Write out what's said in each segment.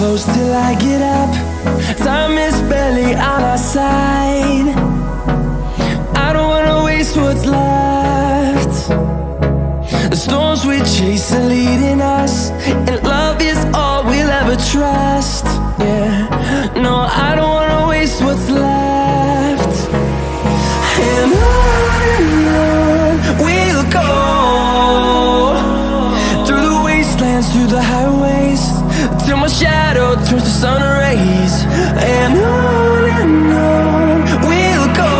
close till I get up. Time is barely on our side. I don't wanna waste what's left. The storms we chase are leading us, and love is all we'll ever trust. Yeah, no, I don't wanna waste what's left. And on we'll go, through the wastelands, through the highways, till my shadow turns to sun rays. And on we'll go,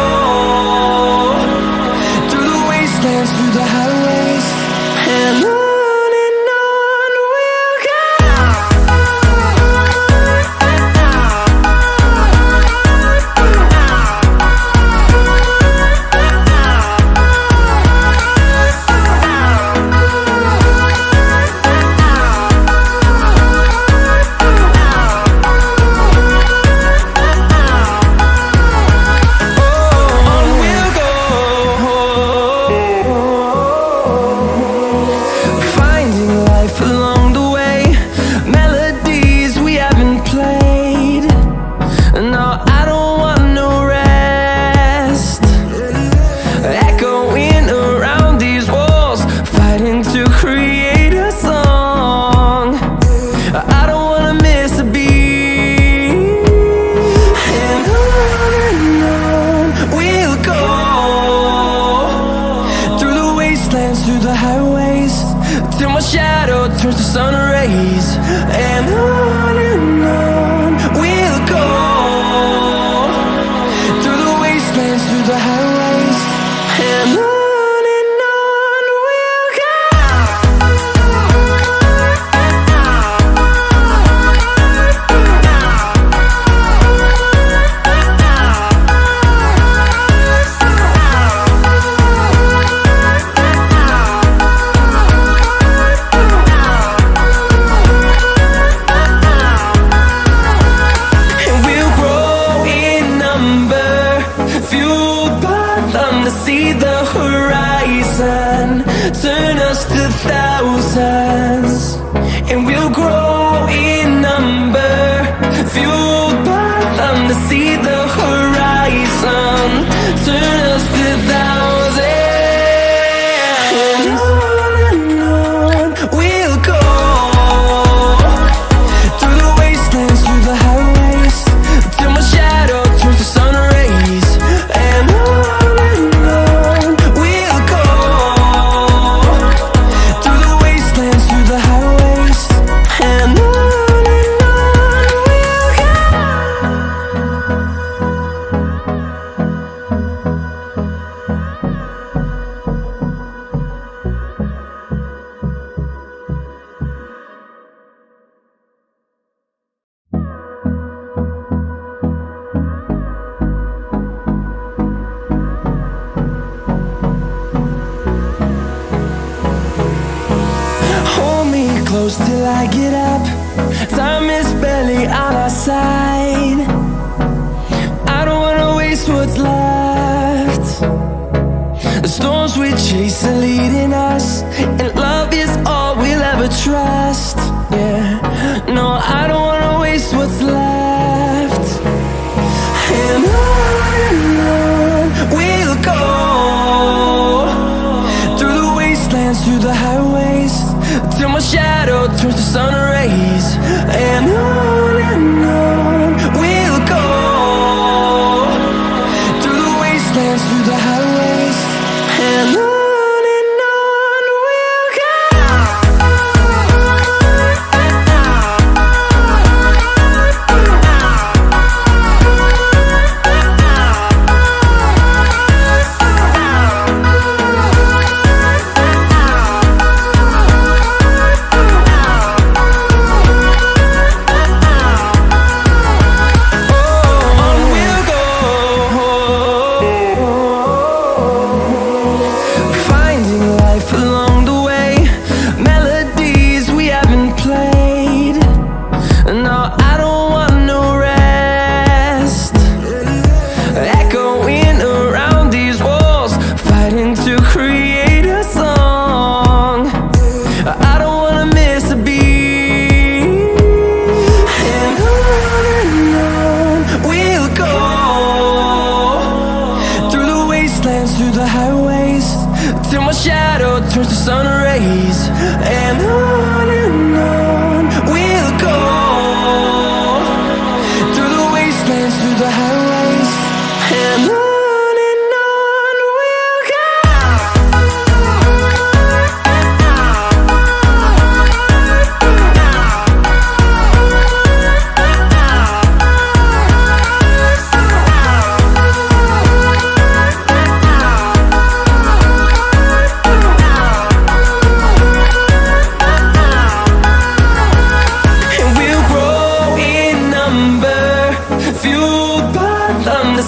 through the wastelands, through the highways, and on we'll go. Through the highways, till my shadow turns to sun rays. And on we'll go, through the wastelands, through the highways, and on we'll go. See the horizon, turn us to thousands, and we'll grow in number, fueled by them. To see the horizon, turn us to thousands, and on we'll go, through the wastelands, through the highways, till my shadow turns to sun rays. And close till I get up. Time is barely on our side. I don't wanna waste what's left. The storms we chase are leading us, and love is all we'll ever trust. Yeah, no, I don't wanna waste what's left. And on we'll go, through the wastelands, through the highways, till my shadow turns to sun rays. And on we'll go, through the wastelands, through the highways, and on we'll go. turns to sun rays, and on we'll go, through the wastelands, through the highways, and on we'll go.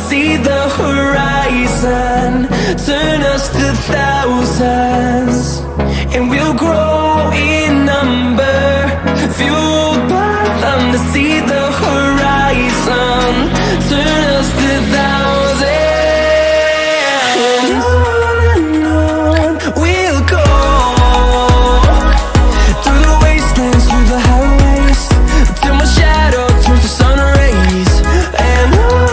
See the horizon, turn us to thousands, and we'll grow in number, fueled by them to see the horizon, turn us to thousands, and on we'll go, through the wastelands, through the highways, till my shadow turns to sun rays, and on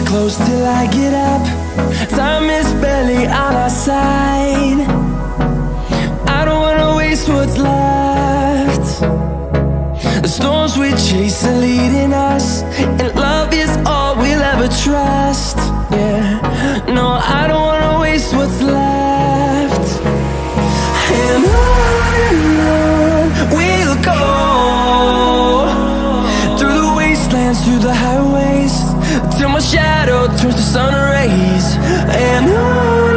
close till I get up. Time is barely on our side. I don't wanna waste what's left. The storms we chase are leading us, and love is all we'll ever trust. Yeah, no, I don't wanna waste what's left. And on we'll go, through the wastelands, through the highways, till my shadow turns to sun rays, and on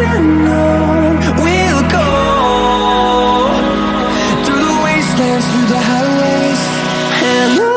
we'll go, through the wastelands, through the highways, and on.